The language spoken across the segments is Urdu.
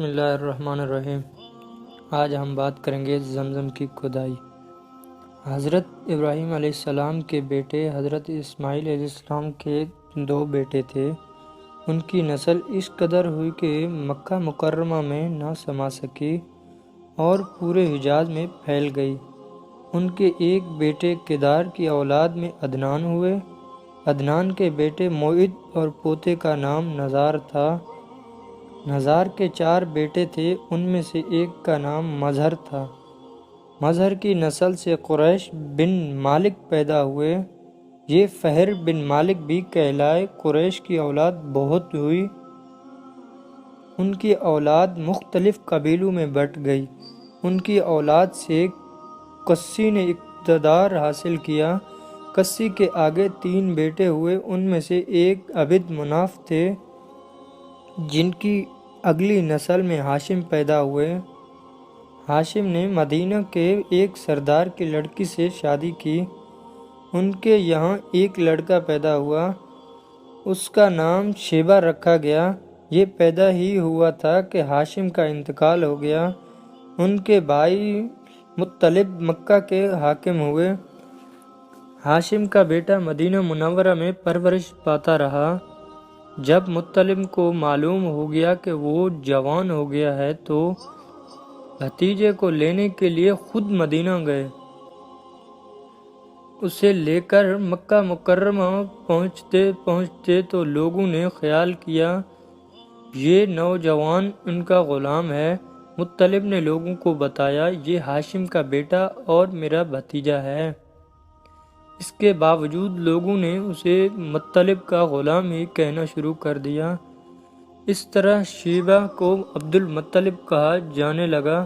بسم اللہ الرحمن الرحیم۔ آج ہم بات کریں گے زمزم کی کھدائی۔ حضرت ابراہیم علیہ السلام کے بیٹے حضرت اسماعیل علیہ السلام کے 2 بیٹے تھے۔ ان کی نسل اس قدر ہوئی کہ مکہ مکرمہ میں نہ سما سکی اور پورے حجاز میں پھیل گئی۔ ان کے ایک بیٹے کدار کی اولاد میں عدنان ہوئے۔ عدنان کے بیٹے موعد اور پوتے کا نام نزار تھا۔ نزار کے 4 بیٹے تھے، ان میں سے ایک کا نام مظہر تھا۔ مظہر کی نسل سے قریش بن مالک پیدا ہوئے۔ یہ فہر بن مالک بھی کہلائے۔ قریش کی اولاد بہت ہوئی۔ ان کی اولاد مختلف قبیلوں میں بٹ گئی۔ ان کی اولاد سے قسی نے اقتدار حاصل کیا۔ قسی کے آگے 3 بیٹے ہوئے، ان میں سے ایک عبد مناف تھے، جن کی اگلی نسل میں ہاشم پیدا ہوئے۔ ہاشم نے مدینہ کے ایک سردار کی لڑکی سے شادی کی۔ ان کے یہاں ایک لڑکا پیدا ہوا، اس کا نام شیبہ رکھا گیا۔ یہ پیدا ہی ہوا تھا کہ ہاشم کا انتقال ہو گیا۔ ان کے بھائی مطلب مکہ کے حاکم ہوئے۔ ہاشم کا بیٹا مدینہ منورہ میں پرورش پاتا رہا۔ جب مطلب کو معلوم ہو گیا کہ وہ جوان ہو گیا ہے تو بھتیجے کو لینے کے لیے خود مدینہ گئے۔ اسے لے کر مکہ مکرمہ پہنچتے پہنچتے تو لوگوں نے خیال کیا یہ نوجوان ان کا غلام ہے۔ مطلب نے لوگوں کو بتایا یہ ہاشم کا بیٹا اور میرا بھتیجا ہے۔ اس کے باوجود لوگوں نے اسے مطلب کا غلام ہی کہنا شروع کر دیا۔ اس طرح شیبہ کو عبد المطلب کہا جانے لگا۔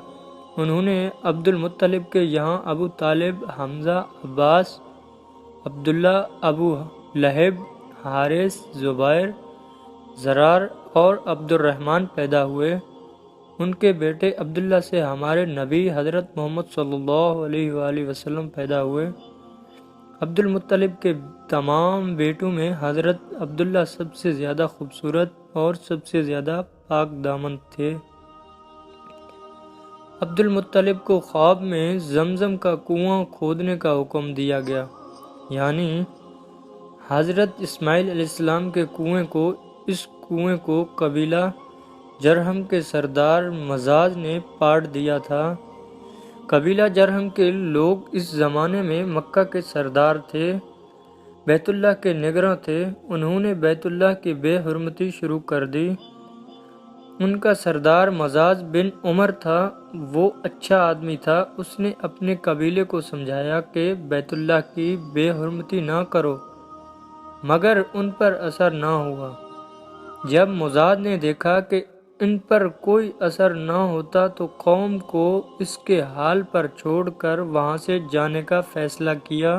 انہوں نے عبد المطلب کے یہاں ابو طالب، حمزہ، عباس، عبداللہ، ابو لہب، حارث، زبیر، زرار اور عبد الرحمن پیدا ہوئے۔ ان کے بیٹے عبداللہ سے ہمارے نبی حضرت محمد صلی اللہ علیہ وآلہ وسلم پیدا ہوئے۔ عبد المطلب کے تمام بیٹوں میں حضرت عبداللہ سب سے زیادہ خوبصورت اور سب سے زیادہ پاک دامن تھے۔ عبد المطلب کو خواب میں زمزم کا کنواں کھودنے کا حکم دیا گیا، یعنی حضرت اسماعیل علیہ السلام کے کنویں کو۔ اس کنویں کو قبیلہ جرہم کے سردار مزاج نے پاٹ دیا تھا۔ قبیلہ جرہم کے لوگ اس زمانے میں مکہ کے سردار تھے، بیت اللہ کے نگراں تھے۔ انہوں نے بیت اللہ کی بے حرمتی شروع کر دی۔ ان کا سردار مزاج بن عمر تھا، وہ اچھا آدمی تھا۔ اس نے اپنے قبیلے کو سمجھایا کہ بیت اللہ کی بے حرمتی نہ کرو، مگر ان پر اثر نہ ہوا۔ جب مزاج نے دیکھا کہ ان پر کوئی اثر نہ ہوتا تو قوم کو اس کے حال پر چھوڑ کر وہاں سے جانے کا فیصلہ کیا۔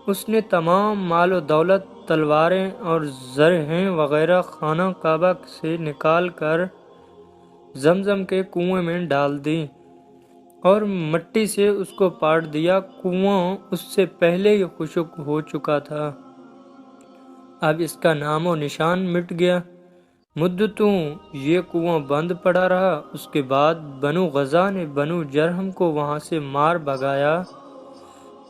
اس نے تمام مال و دولت، تلواریں اور زرہیں وغیرہ خانہ کعبہ سے نکال کر زمزم کے کنویں میں ڈال دی اور مٹی سے اس کو پاٹ دیا۔ کنواں اس سے پہلے ہی خشک ہو چکا تھا، اب اس کا نام و نشان مٹ گیا۔ مدتوں یہ کنواں بند پڑا رہا۔ اس کے بعد بنو غزہ نے بنو جرہم کو وہاں سے مار بھگایا۔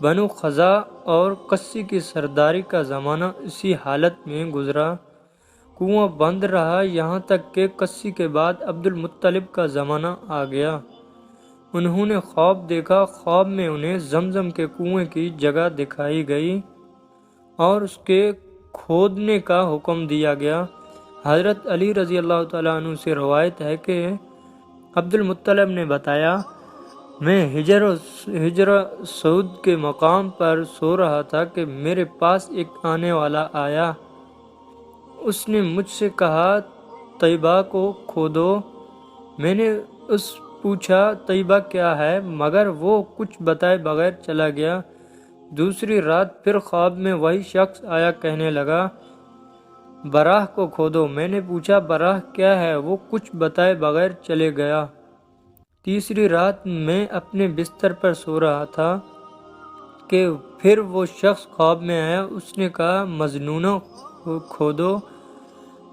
بنو خزاع اور قسی کی سرداری کا زمانہ اسی حالت میں گزرا۔ کنواں بند رہا یہاں تک کہ قسی کے بعد عبد المطلب کا زمانہ آ گیا۔ انہوں نے خواب دیکھا۔ خواب میں انہیں زمزم کے کنویں کی جگہ دکھائی گئی اور اس کے کھودنے کا حکم دیا گیا۔ حضرت علی رضی اللہ تعالیٰ عنہ سے روایت ہے کہ عبد المطلب نے بتایا میں ہجر سعود کے مقام پر سو رہا تھا کہ میرے پاس ایک آنے والا آیا۔ اس نے مجھ سے کہا طیبہ کو کھودو۔ میں نے پوچھا طیبہ کیا ہے، مگر وہ کچھ بتائے بغیر چلا گیا۔ دوسری رات پھر خواب میں وہی شخص آیا، کہنے لگا براہ کو کھودو۔ میں نے پوچھا براہ کیا ہے، وہ کچھ بتائے بغیر چلے گیا۔ تیسری رات میں اپنے بستر پر سو رہا تھا کہ پھر وہ شخص خواب میں آیا۔ اس نے کہا مجنونہ کھودو۔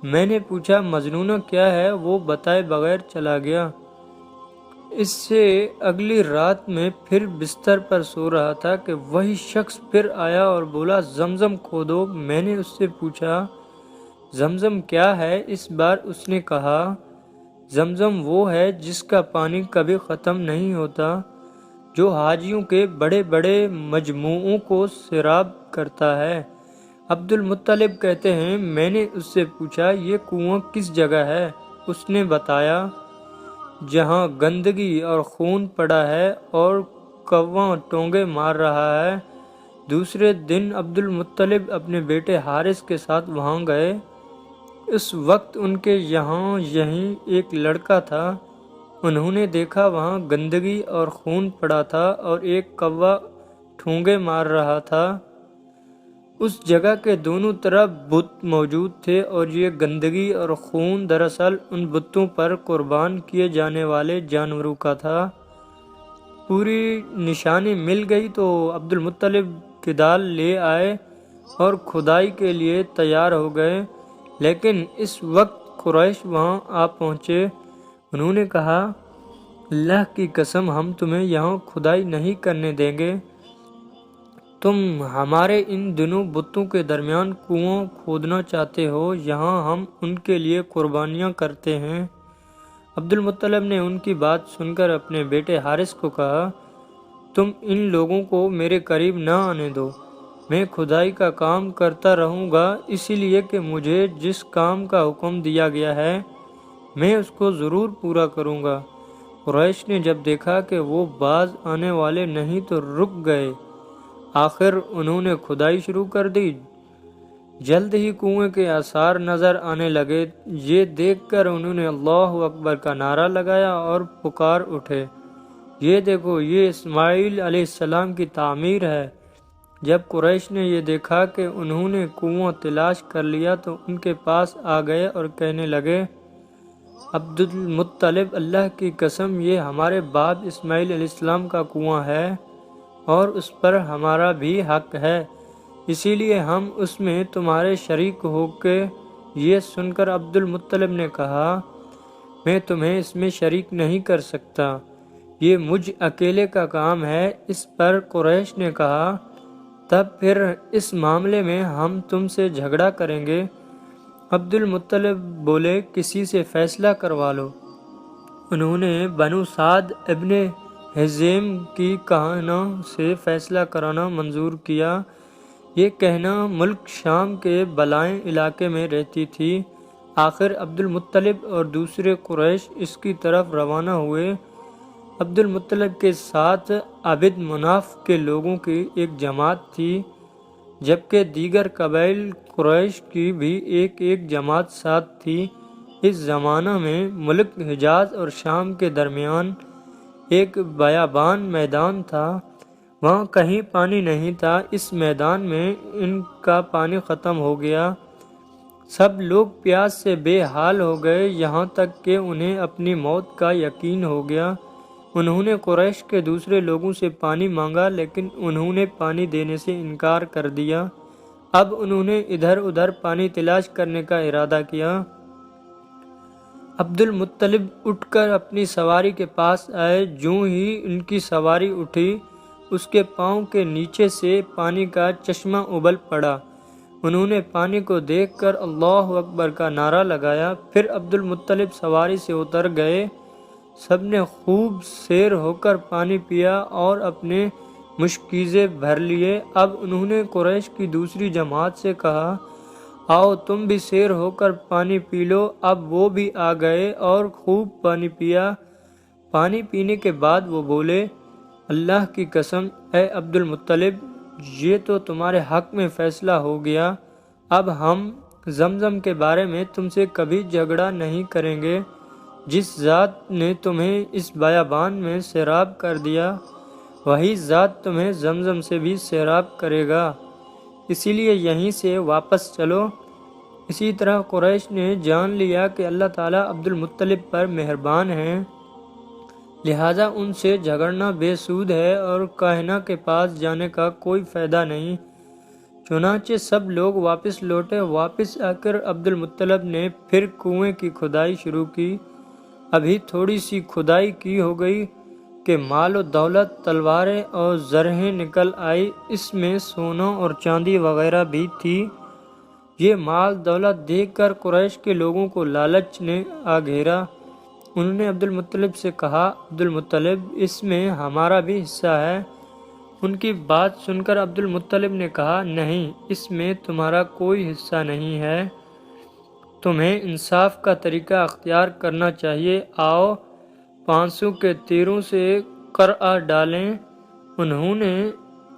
میں نے پوچھا مجنونہ کیا ہے؟ وہ بتائے بغیر چلا گیا۔ اس سے اگلی رات میں پھر بستر پر سو رہا تھا کہ وہی شخص پھر آیا اور بولا زمزم کھودو۔ میں نے اس سے پوچھا زمزم کیا ہے؟ اس بار اس نے کہا زمزم وہ ہے جس کا پانی کبھی ختم نہیں ہوتا، جو حاجیوں کے بڑے بڑے مجموعوں کو سیراب کرتا ہے۔ عبد المطلب کہتے ہیں میں نے اس سے پوچھا یہ کنواں کس جگہ ہے؟ اس نے بتایا جہاں گندگی اور خون پڑا ہے اور کوا ٹونگے مار رہا ہے۔ دوسرے دن عبد المطلب اپنے بیٹے حارث کے ساتھ وہاں گئے۔ اس وقت ان کے یہاں یہیں ایک لڑکا تھا۔ انہوں نے دیکھا وہاں گندگی اور خون پڑا تھا اور ایک کوا ٹھونگے مار رہا تھا۔ اس جگہ کے دونوں طرف بت موجود تھے اور یہ گندگی اور خون دراصل ان بتوں پر قربان کیے جانے والے جانوروں کا تھا۔ پوری نشانی مل گئی تو عبد المطلب کدال لے آئے اور کھدائی کے لیے تیار ہو گئے، لیکن اس وقت قریش وہاں آ پہنچے۔ انہوں نے کہا اللہ کی قسم ہم تمہیں یہاں کھدائی نہیں کرنے دیں گے، تم ہمارے ان دونوں بتوں کے درمیان کنواں کھودنا چاہتے ہو، یہاں ہم ان کے لیے قربانیاں کرتے ہیں۔ عبد المطلب نے ان کی بات سن کر اپنے بیٹے حارث کو کہا تم ان لوگوں کو میرے قریب نہ آنے دو، میں کھدائی کا کام کرتا رہوں گا، اسی لیے کہ مجھے جس کام کا حکم دیا گیا ہے میں اس کو ضرور پورا کروں گا۔ قریش نے جب دیکھا کہ وہ باز آنے والے نہیں تو رک گئے۔ آخر انہوں نے کھدائی شروع کر دی۔ جلد ہی کنویں کے آثار نظر آنے لگے۔ یہ دیکھ کر انہوں نے اللہ اکبر کا نعرہ لگایا اور پکار اٹھے یہ دیکھو یہ اسماعیل علیہ السلام کی تعمیر ہے۔ جب قریش نے یہ دیکھا کہ انہوں نے کنواں تلاش کر لیا تو ان کے پاس آ گئے اور کہنے لگے عبد المطلب اللہ کی قسم یہ ہمارے باپ اسماعیل علیہ السلام کا کنواں ہے اور اس پر ہمارا بھی حق ہے، اسی لیے ہم اس میں تمہارے شریک ہو کے۔ یہ سن کر عبد المطلب نے کہا میں تمہیں اس میں شریک نہیں کر سکتا، یہ مجھ اکیلے کا کام ہے۔ اس پر قریش نے کہا تب پھر اس معاملے میں ہم تم سے جھگڑا کریں گے۔ عبد المطلب بولے کسی سے فیصلہ کروا لو۔ انہوں نے بنو سعد ابن حزیم کی کہانوں سے فیصلہ کرانا منظور کیا۔ یہ کہنا ملک شام کے بلائیں علاقے میں رہتی تھی۔ آخر عبد المطلب اور دوسرے قریش اس کی طرف روانہ ہوئے۔ عبد المطلب کے ساتھ عبد مناف کے لوگوں کی ایک جماعت تھی، جبکہ دیگر قبائل قریش کی بھی ایک جماعت ساتھ تھی۔ اس زمانہ میں ملک حجاز اور شام کے درمیان ایک بیابان میدان تھا، وہاں کہیں پانی نہیں تھا۔ اس میدان میں ان کا پانی ختم ہو گیا، سب لوگ پیاس سے بے حال ہو گئے، یہاں تک کہ انہیں اپنی موت کا یقین ہو گیا۔ انہوں نے قریش کے دوسرے لوگوں سے پانی مانگا لیکن انہوں نے پانی دینے سے انکار کر دیا۔ اب انہوں نے ادھر ادھر پانی تلاش کرنے کا ارادہ کیا۔ عبد المطلب اٹھ کر اپنی سواری کے پاس آئے، جوں ہی ان کی سواری اٹھی اس کے پاؤں کے نیچے سے پانی کا چشمہ ابل پڑا۔ انہوں نے پانی کو دیکھ کر اللہ اکبر کا نعرہ لگایا، پھر عبد المطلب سواری سے اتر گئے۔ سب نے خوب سیر ہو کر پانی پیا اور اپنے مشکیزے بھر لیے۔ اب انہوں نے قریش کی دوسری جماعت سے کہا آؤ تم بھی سیر ہو کر پانی پی لو۔ اب وہ بھی آ گئے اور خوب پانی پیا۔ پانی پینے کے بعد وہ بولے اللہ کی قسم اے عبد المطلب یہ تو تمہارے حق میں فیصلہ ہو گیا، اب ہم زمزم کے بارے میں تم سے کبھی جھگڑا نہیں کریں گے۔ جس ذات نے تمہیں اس بیابان میں سیراب کر دیا وہی ذات تمہیں زمزم سے بھی سیراب کرے گا، اسی لیے یہیں سے واپس چلو۔ اسی طرح قریش نے جان لیا کہ اللہ تعالیٰ عبد المطلب پر مہربان ہیں، لہٰذا ان سے جھگڑنا بے سود ہے اور کاہنہ کے پاس جانے کا کوئی فائدہ نہیں۔ چنانچہ سب لوگ واپس لوٹے۔ واپس آ کر عبد المطلب نے پھر کنویں کی کھدائی شروع کی۔ ابھی تھوڑی سی کھدائی کی ہو گئی کہ مال و دولت، تلواریں اور زرہیں نکل آئی۔ اس میں سونا اور چاندی وغیرہ بھی تھی۔ یہ مال دولت دیکھ کر قریش کے لوگوں کو لالچ نے آ گھیرا۔ انہوں نے عبد المطلب سے کہا، عبد المطلب، اس میں ہمارا بھی حصہ ہے۔ ان کی بات سن کر عبد المطلب نے کہا، نہیں، اس میں تمہارا کوئی حصہ نہیں ہے، تمہیں انصاف کا طریقہ اختیار کرنا چاہیے۔ آؤ 500 کے تیروں سے قرعہ ڈالیں۔ انہوں نے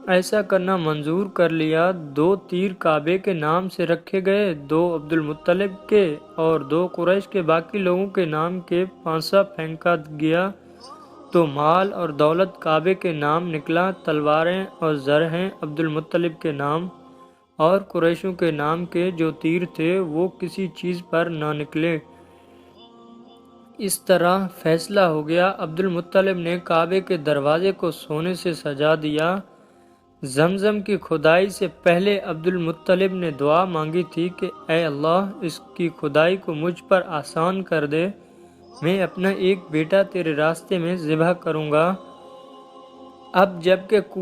ایسا کرنا منظور کر لیا۔ 2 تیر کعبے کے نام سے رکھے گئے، 2 عبد المطلب کے اور 2 قریش کے باقی لوگوں کے نام کے پانسا پھینکا گیا تو مال اور دولت کعبے کے نام نکلا۔ تلواریں اور زرہیں عبد المطلب کے نام اور قریشوں کے نام کے جو تیر تھے وہ کسی چیز پر نہ نکلے۔ اس طرح فیصلہ ہو گیا۔ عبد المطلب نے کعبے کے دروازے کو سونے سے سجا دیا۔ زمزم کی کھدائی سے پہلے عبد المطلب نے دعا مانگی تھی کہ اے اللہ، اس کی کھدائی کو مجھ پر آسان کر دے، میں اپنا ایک بیٹا تیرے راستے میں ذبح کروں گا۔ اب جب کہ کنویں